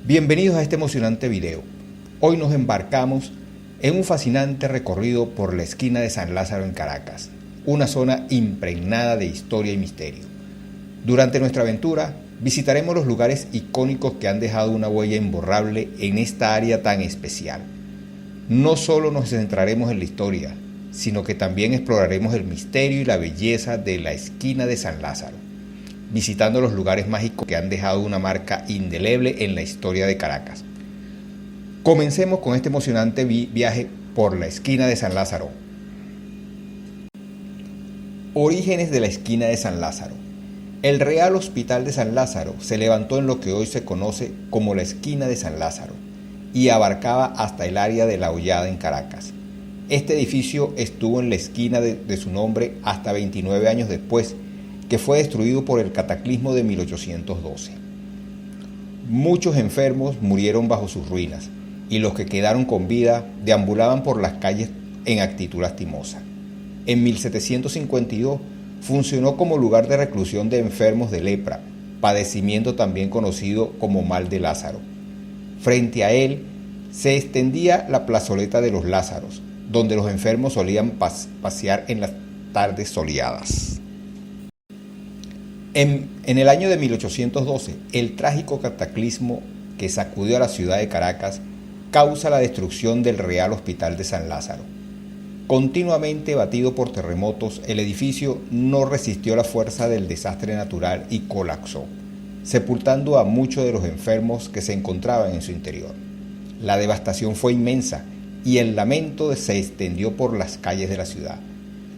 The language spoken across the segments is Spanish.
Bienvenidos a este emocionante video. Hoy nos embarcamos en un fascinante recorrido por la esquina de San Lázaro en Caracas, una zona impregnada de historia y misterio. Durante nuestra aventura visitaremos los lugares icónicos que han dejado una huella imborrable en esta área tan especial. No solo nos centraremos en la historia, sino que también exploraremos el misterio y la belleza de la esquina de San Lázaro, visitando los lugares mágicos que han dejado una marca indeleble en la historia de Caracas. Comencemos con este emocionante viaje por la esquina de San Lázaro. Orígenes de la esquina de San Lázaro. El Real Hospital de San Lázaro se levantó en lo que hoy se conoce como la esquina de San Lázaro y abarcaba hasta el área de La Hollada en Caracas. Este edificio estuvo en la esquina de su nombre hasta 29 años después, que fue destruido por el cataclismo de 1812. Muchos enfermos murieron bajo sus ruinas y los que quedaron con vida deambulaban por las calles en actitud lastimosa. En 1752 funcionó como lugar de reclusión de enfermos de lepra, padecimiento también conocido como mal de Lázaro. Frente a él se extendía la plazoleta de los Lázaros, donde los enfermos solían pasear en las tardes soleadas. En el año de 1812, el trágico cataclismo que sacudió a la ciudad de Caracas causa la destrucción del Real Hospital de San Lázaro. Continuamente batido por terremotos, el edificio no resistió la fuerza del desastre natural y colapsó, sepultando a muchos de los enfermos que se encontraban en su interior. La devastación fue inmensa y el lamento se extendió por las calles de la ciudad.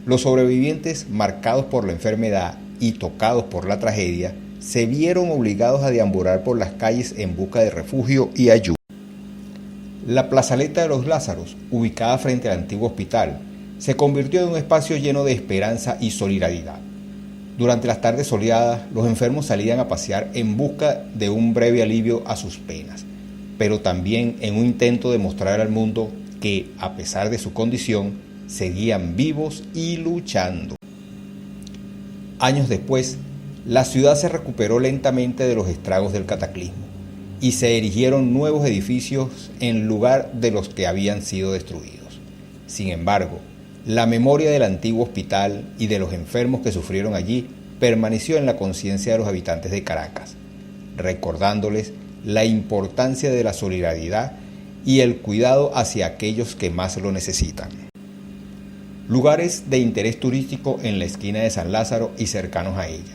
Los sobrevivientes, marcados por la enfermedad y tocados por la tragedia, se vieron obligados a deambular por las calles en busca de refugio y ayuda. La plazoleta de los Lázaros, ubicada frente al antiguo hospital, se convirtió en un espacio lleno de esperanza y solidaridad. Durante las tardes soleadas, los enfermos salían a pasear en busca de un breve alivio a sus penas, pero también en un intento de mostrar al mundo que, a pesar de su condición, seguían vivos y luchando. Años después, la ciudad se recuperó lentamente de los estragos del cataclismo y se erigieron nuevos edificios en lugar de los que habían sido destruidos. Sin embargo, la memoria del antiguo hospital y de los enfermos que sufrieron allí permaneció en la conciencia de los habitantes de Caracas, recordándoles la importancia de la solidaridad y el cuidado hacia aquellos que más lo necesitan. Lugares de interés turístico en la esquina de San Lázaro y cercanos a ella.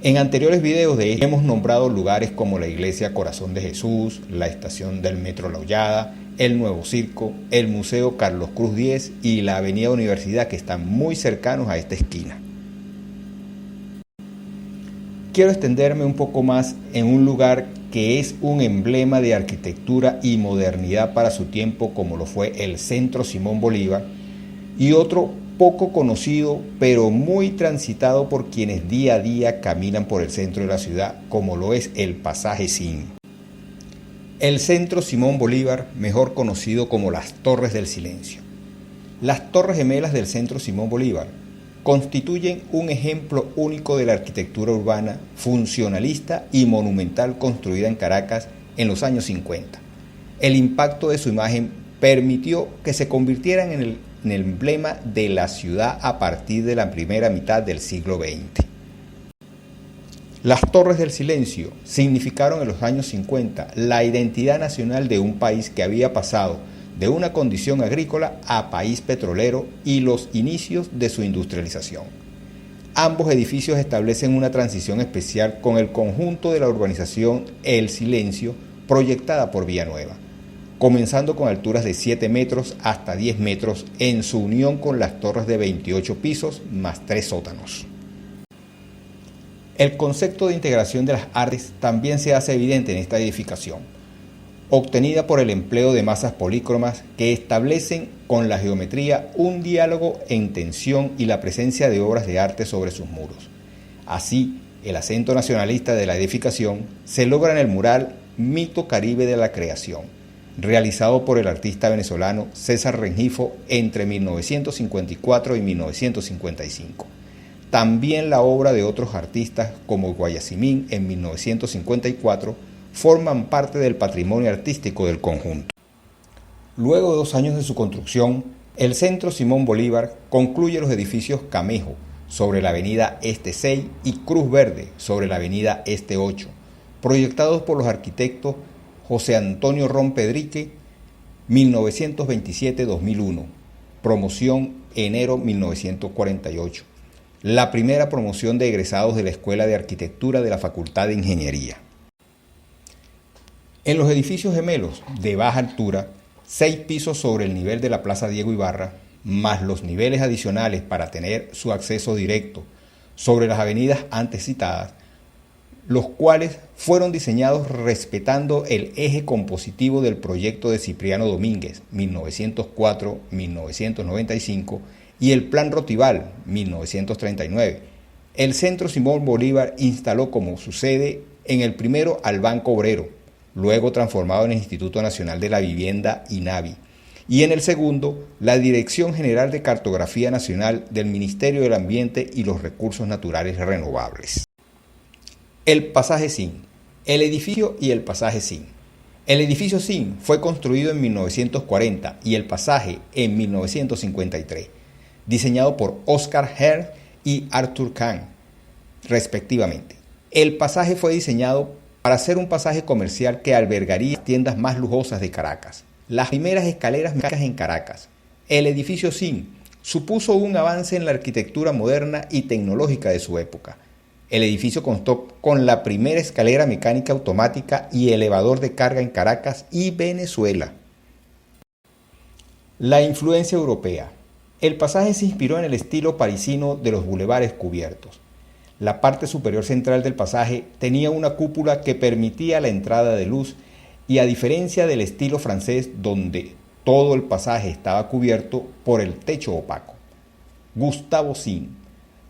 En anteriores videos de ella hemos nombrado lugares como la Iglesia Corazón de Jesús, la estación del Metro La Hollada, el Nuevo Circo, el Museo Carlos Cruz X y la Avenida Universidad, que están muy cercanos a esta esquina. Quiero extenderme un poco más en un lugar que es un emblema de arquitectura y modernidad para su tiempo, como lo fue el Centro Simón Bolívar, y otro poco conocido pero muy transitado por quienes día a día caminan por el centro de la ciudad, como lo es el Pasaje Sim. El Centro Simón Bolívar, mejor conocido como las Torres del Silencio. Las Torres Gemelas del Centro Simón Bolívar constituyen un ejemplo único de la arquitectura urbana, funcionalista y monumental construida en Caracas en los años 50. El impacto de su imagen permitió que se convirtieran en el emblema de la ciudad a partir de la primera mitad del siglo XX. Las Torres del Silencio significaron en los años 50 la identidad nacional de un país que había pasado de una condición agrícola a país petrolero y los inicios de su industrialización. Ambos edificios establecen una transición especial con el conjunto de la urbanización El Silencio proyectada por Villanueva, comenzando con alturas de 7 metros hasta 10 metros en su unión con las torres de 28 pisos más 3 sótanos. El concepto de integración de las artes también se hace evidente en esta edificación, obtenida por el empleo de masas polícromas que establecen con la geometría un diálogo en tensión y la presencia de obras de arte sobre sus muros. Así, el acento nacionalista de la edificación se logra en el mural Mito Caribe de la Creación, realizado por el artista venezolano César Rengifo entre 1954 y 1955. También la obra de otros artistas como Guayasamín en 1954 forman parte del patrimonio artístico del conjunto. Luego de 2 años de su construcción, el Centro Simón Bolívar concluye los edificios Camejo sobre la avenida Este 6 y Cruz Verde sobre la avenida Este 8, proyectados por los arquitectos José Antonio Ron Pedrique, 1927-2001, promoción enero 1948, la primera promoción de egresados de la Escuela de Arquitectura de la Facultad de Ingeniería. En los edificios gemelos de baja altura, 6 pisos sobre el nivel de la Plaza Diego Ibarra, más los niveles adicionales para tener su acceso directo sobre las avenidas antes citadas, los cuales fueron diseñados respetando el eje compositivo del proyecto de Cipriano Domínguez, 1904-1995, y el Plan Rotival, 1939. El Centro Simón Bolívar instaló como su sede en el primero al Banco Obrero, luego transformado en el Instituto Nacional de la Vivienda, INAVI, y en el segundo, la Dirección General de Cartografía Nacional del Ministerio del Ambiente y los Recursos Naturales Renovables. El Pasaje Sin, el edificio y el Pasaje Sin. El edificio Sin fue construido en 1940 y el pasaje en 1953, diseñado por Oscar Herr y Arthur Kahn, respectivamente. El pasaje fue diseñado para ser un pasaje comercial que albergaría las tiendas más lujosas de Caracas, las primeras escaleras mecánicas en Caracas. El edificio Sin supuso un avance en la arquitectura moderna y tecnológica de su época. El edificio contó con la primera escalera mecánica automática y elevador de carga en Caracas y Venezuela. La influencia europea. El pasaje se inspiró en el estilo parisino de los bulevares cubiertos. La parte superior central del pasaje tenía una cúpula que permitía la entrada de luz y a diferencia del estilo francés donde todo el pasaje estaba cubierto por el techo opaco. Gustavo Sinn.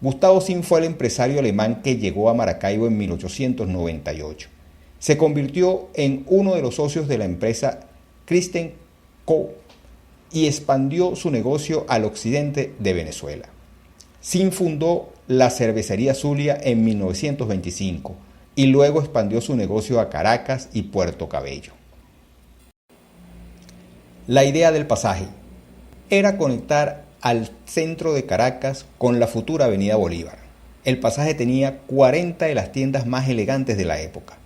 Gustavo Sinn fue el empresario alemán que llegó a Maracaibo en 1898. Se convirtió en uno de los socios de la empresa Christen Co. y expandió su negocio al occidente de Venezuela. Sinn fundó la cervecería Zulia en 1925 y luego expandió su negocio a Caracas y Puerto Cabello. La idea del pasaje era conectar al centro de Caracas con la futura Avenida Bolívar. El pasaje tenía 40 de las tiendas más elegantes de la época.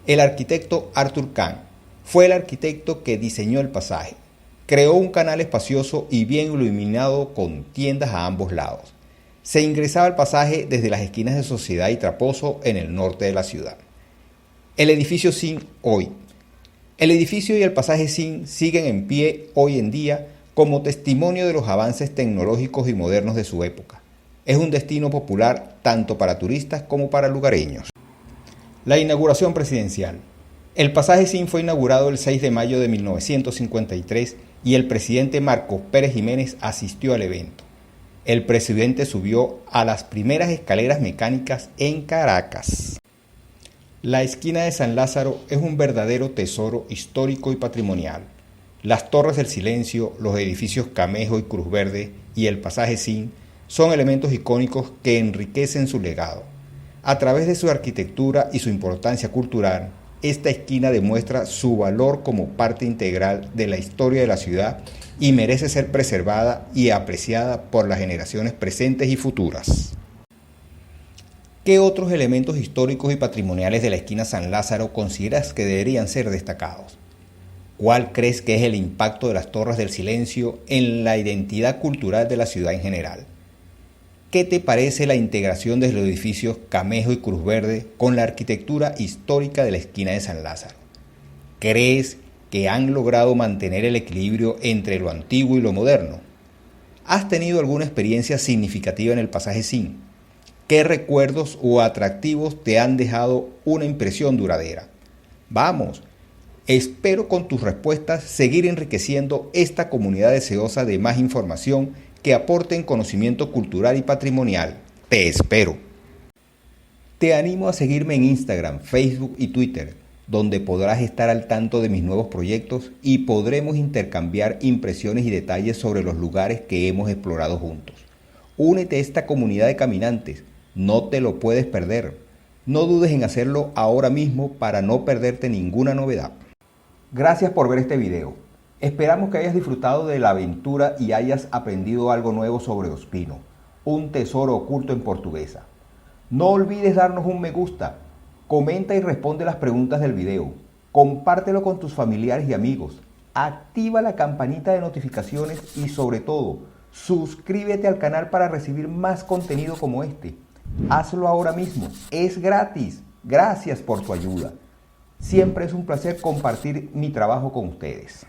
El arquitecto Arthur Kahn fue el arquitecto que diseñó el pasaje. Creó un canal espacioso y bien iluminado con tiendas a ambos lados. Se ingresaba al pasaje desde las esquinas de Sociedad y Traposo en el norte de la ciudad. El edificio Sinn hoy. El edificio y el pasaje Sinn siguen en pie hoy en día como testimonio de los avances tecnológicos y modernos de su época. Es un destino popular tanto para turistas como para lugareños. La inauguración presidencial. El pasaje Sinn fue inaugurado el 6 de mayo de 1953 y el presidente Marcos Pérez Jiménez asistió al evento. El presidente subió a las primeras escaleras mecánicas en Caracas. La esquina de San Lázaro es un verdadero tesoro histórico y patrimonial. Las Torres del Silencio, los edificios Camejo y Cruz Verde y el pasaje Sinn son elementos icónicos que enriquecen su legado. A través de su arquitectura y su importancia cultural, esta esquina demuestra su valor como parte integral de la historia de la ciudad y merece ser preservada y apreciada por las generaciones presentes y futuras. ¿Qué otros elementos históricos y patrimoniales de la esquina San Lázaro consideras que deberían ser destacados? ¿Cuál crees que es el impacto de las Torres del Silencio en la identidad cultural de la ciudad en general? ¿Qué te parece la integración de los edificios Camejo y Cruz Verde con la arquitectura histórica de la esquina de San Lázaro? ¿Crees que han logrado mantener el equilibrio entre lo antiguo y lo moderno? ¿Has tenido alguna experiencia significativa en el pasaje Sinn? ¿Qué recuerdos o atractivos te han dejado una impresión duradera? Vamos, espero con tus respuestas seguir enriqueciendo esta comunidad deseosa de más información que aporten conocimiento cultural y patrimonial. Te espero. Te animo a seguirme en Instagram, Facebook y Twitter, donde podrás estar al tanto de mis nuevos proyectos y podremos intercambiar impresiones y detalles sobre los lugares que hemos explorado juntos. Únete a esta comunidad de caminantes, no te lo puedes perder. No dudes en hacerlo ahora mismo para no perderte ninguna novedad. Gracias por ver este video. Esperamos que hayas disfrutado de la aventura y hayas aprendido algo nuevo sobre Ospino, un tesoro oculto en Portuguesa. No olvides darnos un me gusta, comenta y responde las preguntas del video, compártelo con tus familiares y amigos, activa la campanita de notificaciones y sobre todo, suscríbete al canal para recibir más contenido como este. Hazlo ahora mismo, es gratis. Gracias por tu ayuda. Siempre es un placer compartir mi trabajo con ustedes.